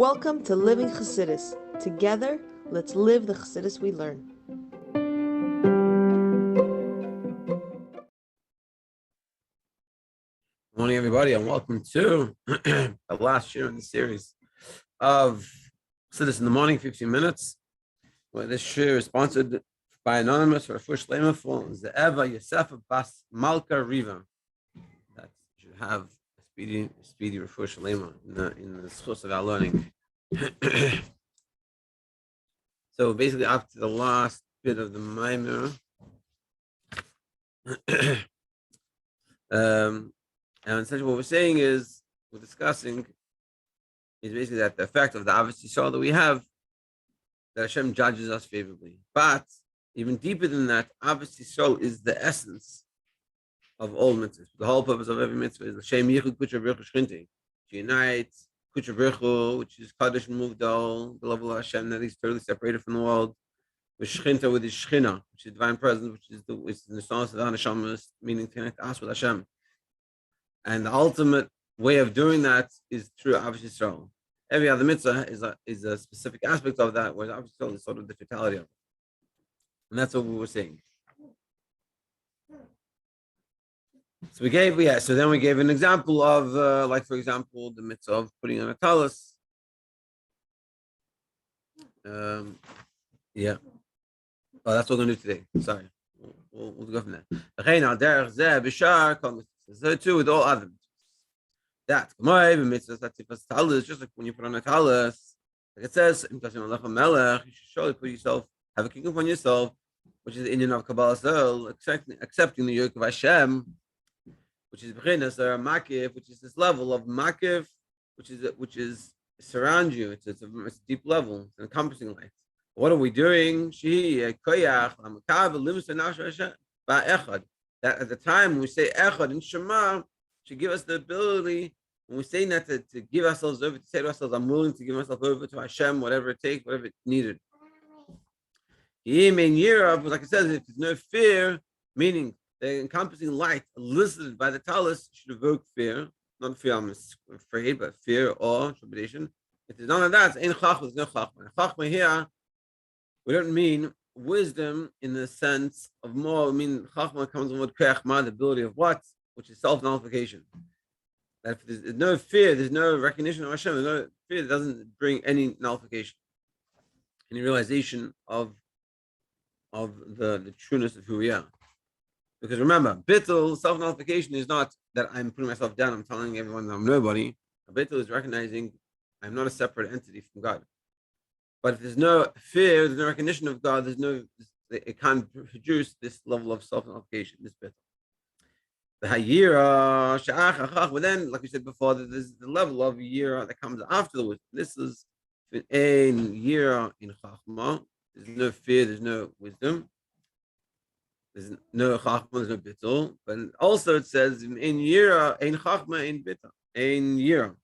Welcome to Living Chassidus. Together, let's live the Chassidus we learn. Good morning, everybody, and welcome to the last year in the series of Chassidus in the Morning, 15 minutes. Well, this year is sponsored by Anonymous for Refuah Shleima for Ze'eva, Yosefa, Bas, Malka, Riva. That should have a speedy Refuah Shleima in the source of our learning. So basically, after the last bit of the Maimer, and essentially what we're saying is, we're discussing, is basically that the effect of the Avos Yisrael that we have, that Hashem judges us favorably. But even deeper than that, Avos Yisrael is the essence of all mitzvahs. The whole purpose of every mitzvah is Hashem Yichud Kucha B'Ruch Shchinti, to unite Kucha B'Ruch, which is Kaddish and Muvdal, the level of Hashem that is totally separated from the world, with Shchinta, with his Shchina, which is divine presence, which is the source of the Hashem, meaning to connect us with Hashem. And the ultimate way of doing that is through Avos Yisrael. Every other mitzvah is a specific aspect of that, whereas Avos Yisrael is sort of the totality of it. And that's what we were saying. So then we gave an example of, like for example, the mitzvah of putting on a talus. Yeah. Oh, that's what we're going to do today. Sorry. We'll go from there. So too with all other mitzvahs. That talus, just like when you put on a talus, like it says, you should surely put yourself, have a king upon yourself, which is the Indian of Kabbalah soul, accepting the yoke of Hashem, which is Bechinas or Makiv, which is this level of Makiv, which is surround you. It's a deep level, it's an encompassing light. What are we doing? That at the time when we say Echad and Shema, should give us the ability, when we say that, to give ourselves over, to say to ourselves, I'm willing to give myself over to Hashem, whatever it takes, whatever it's needed. Like I said, if there's no fear, meaning the encompassing light elicited by the talus should evoke fear, not fear, I'm afraid, but fear, awe, trepidation. If there's none of that, there's no chachma. Chachma here, we don't mean wisdom in the sense of more. I mean, chachma comes with kechma, the ability of what, which is self-nullification. That if there's no fear, there's no recognition of Hashem. There's no fear, that doesn't bring any nullification, any realization of the trueness of who we are. Because remember, bittul, self-nullification, is not that I'm putting myself down, I'm telling everyone that I'm nobody. A bittul is recognizing I'm not a separate entity from God. But if there's no fear, there's no recognition of God, it can't produce this level of self-nullification, this bittul. The hayira, but then, like we said before, there's the level of yira that comes after the wisdom. This is in yira in chachma. There's no fear, there's no wisdom. There's no chachma, there's no bittul. But also it says in yira, in chachma, in bittul, in yira.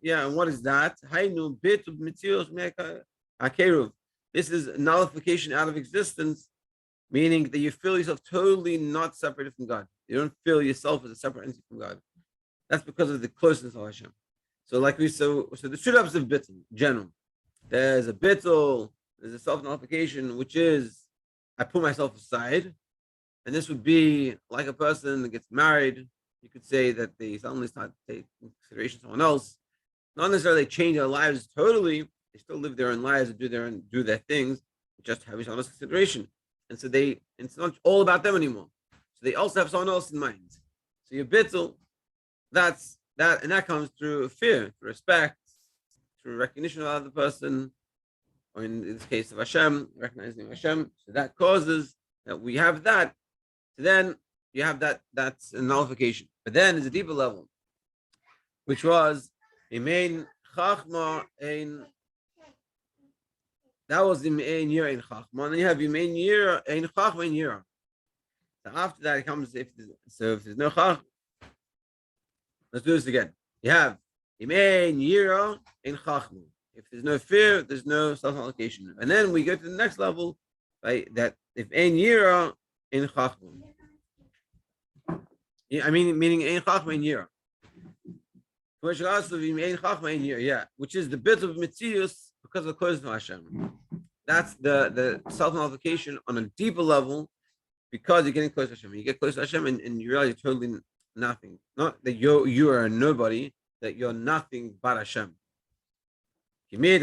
Yeah, and what is that? This is nullification out of existence, meaning that you feel yourself totally not separated from God. You don't feel yourself as a separate entity from God. That's because of the closeness of Hashem. So like so the two types of bittul in general. There's a bittul, there's a self-nullification, which is I put myself aside. And this would be like a person that gets married. You could say that they suddenly start to take into consideration someone else. Not necessarily they change their lives totally. They still live their own lives and do their things, just have someone else's consideration. And so it's not all about them anymore. So they also have someone else in mind. So your bittul, that's that, and that comes through fear, through respect, through recognition of the other person, or in this case of Hashem, recognizing Hashem. So that causes that we have that. So then you have that's a nullification. But then there's a deeper level, which was Imein Chachma Ein. That was the Imein Yira in Chachma. And then you have Imein Yira Ein Chachma in Yira. So after that it comes if there's no Chachma. Let's do this again. You have Imein Yira in Chachma. If there's no fear, there's no self-allocation. And then we go to the next level, right? That if Ein Yira in Chachma. I mean, meaning Ein Chachma in Yira. Yeah, which is the bit of Mitzius because of close to Hashem. That's the self-nullification on a deeper level because you're getting close to Hashem. You get close to Hashem and you realize you're totally nothing. Not that you are a nobody, that you're nothing but Hashem. When it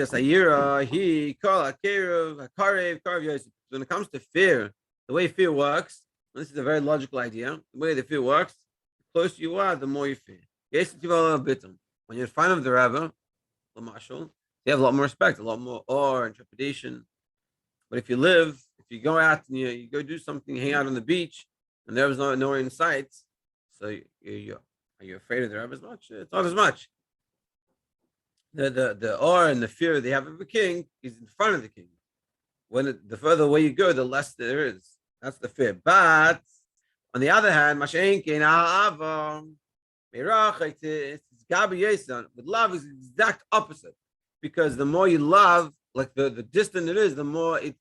comes to fear, the way fear works, and this is a very logical idea, the way the fear works, the closer you are, the more you fear. When you're in front of the Rebbe, you have a lot more respect, a lot more awe and trepidation. But if you go out and you go do something, hang out on the beach, and there was nowhere in sight, so are you afraid of the Rebbe as much? It's not as much. The awe and the fear they have of a king is in front of the king. The further away you go, the less there is. That's the fear. But on the other hand, with love is the exact opposite. Because the more you love, like the distant it is, the more it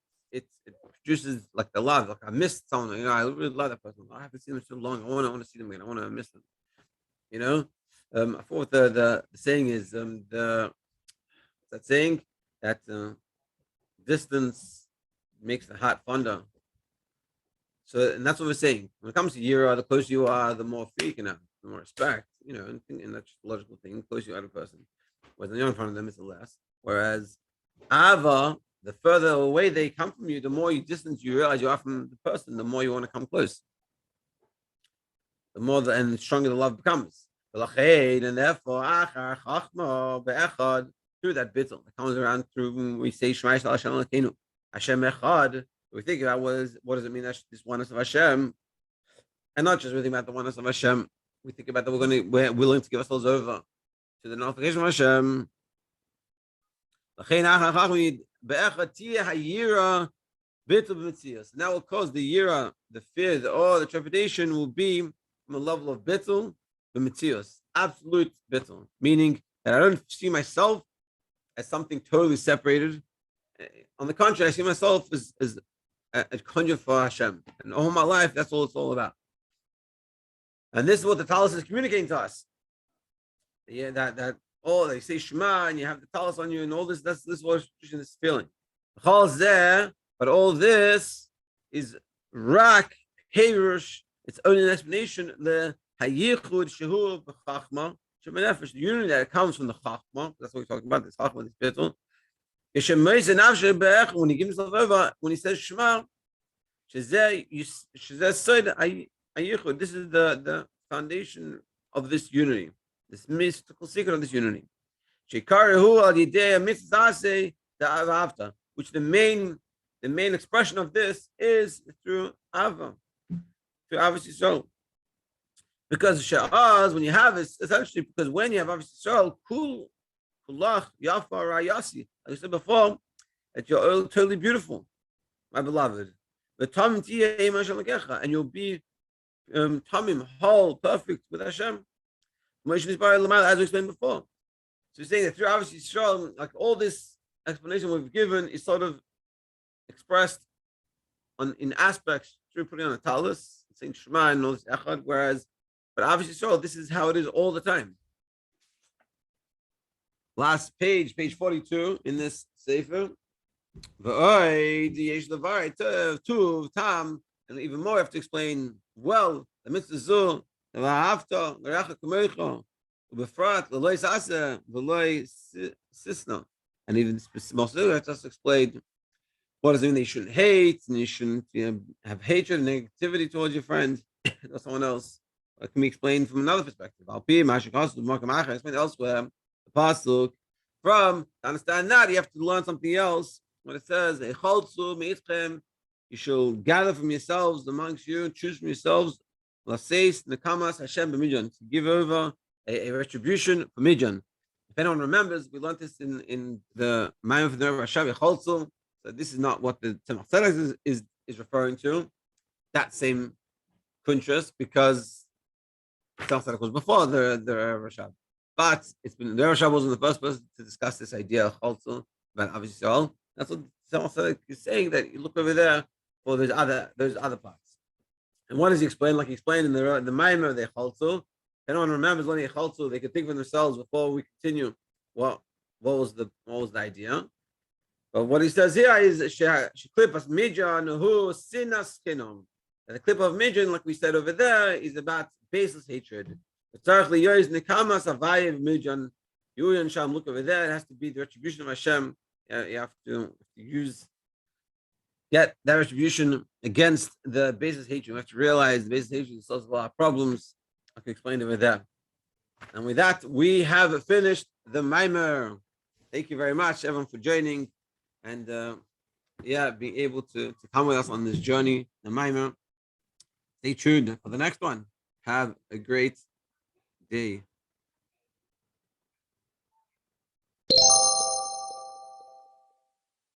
produces like the love. Like I missed someone, I really love that person. I haven't seen them so long. I want to see them again. I want to miss them. I forgot what the saying is. That saying that distance makes the heart fonder. So, and that's what we're saying. When it comes to Yira, the closer you are, the more fear you can have, the more respect. And that's just a logical thing. The closer you are to a person, when you're in front of them, it's the less. Whereas Ava, the further away they come from you, the more you distance you realize you are from the person, the more you want to come close. The more and the stronger the love becomes. And therefore, through that bittul that comes around through when we say Shema Yisrael Hashem Elokeinu, Hashem Echad, we think about what does it mean that this oneness of Hashem, and not just we think about the oneness of Hashem. We think about that we're willing to give ourselves over to the nullification of Hashem. And that will cause the yira, the fear, the trepidation will be from a level of bittul. The mitzios, absolute bittul, meaning that I don't see myself as something totally separated. On the contrary, I see myself as a conjure for Hashem, and all my life, that's all it's all about. And this is what the talus is communicating to us. Yeah, that they say Shema, and you have the talus on you, and all this. This is what this feeling. But all this is rak herush. It's only an explanation. The Hayichud Shehu b'Chachma Shemenefesh, the unity that comes from the Chachma. That's what we're talking about. This Chachma, this bittul. When he gives himself over, when he says Shema, this is the foundation of this unity, this mystical secret of this unity. Which the main expression of this is through Ava, through Ava Yisrael. Because Sha'az, when you have it, essentially because when you have Ava Yisrael, Kulach, Yafa, Rayasi, like I said before, that you're totally beautiful, my beloved. And you'll be tamim, whole, perfect with Hashem. As we explained before. So we're saying that through Ava Yisrael, like all this explanation we've given is sort of expressed in aspects through putting on a talus, saying Shema and all this echad, but Ava Yisrael, this is how it is all the time. Last page 42 in this sefer. And even more, I have to explain well the mitzvah zu, the v'ahavta, l'recha kamecha, u'befrat l'loy sasa, v'loy sisna. And even more so, I have to explain what does it mean that you shouldn't hate and you shouldn't have hatred and negativity towards your friend or someone else. It can be explained from another perspective. I explained elsewhere. The pasuk from to understand that you have to learn something else. When it says you shall gather from yourselves amongst you, choose from yourselves to give over a retribution for Midian. If anyone remembers, we learned this in the Ma'am of the Hashem. So this is not what the Tzemach Tzedek is referring to. That same kuntrus, because Tzemach Tzedek was before the Rashab. But it's been the Rashab wasn't the first person to discuss this idea of Cholzul about Ava Yisrael. That's what Tzemach Tzedek is saying, that you look over there for those other parts. And what does he explain? Like he explained in the Maimer of the Cholzul, anyone remembers when they could think for themselves before we continue what was the idea. But what he says here is sheklipas midyan hu sinas kinom. And the clip of midyan, like we said over there, is about baseless hatred. Look over there. It has to be the retribution of Hashem. You have to get that retribution against the baseless hatred. We have to realize the baseless hatred solves a lot of problems. I can explain over there. And with that, we have finished the Maimer. Thank you very much, everyone, for joining and being able to come with us on this journey, the Maimer. Stay tuned for the next one. Have a great day.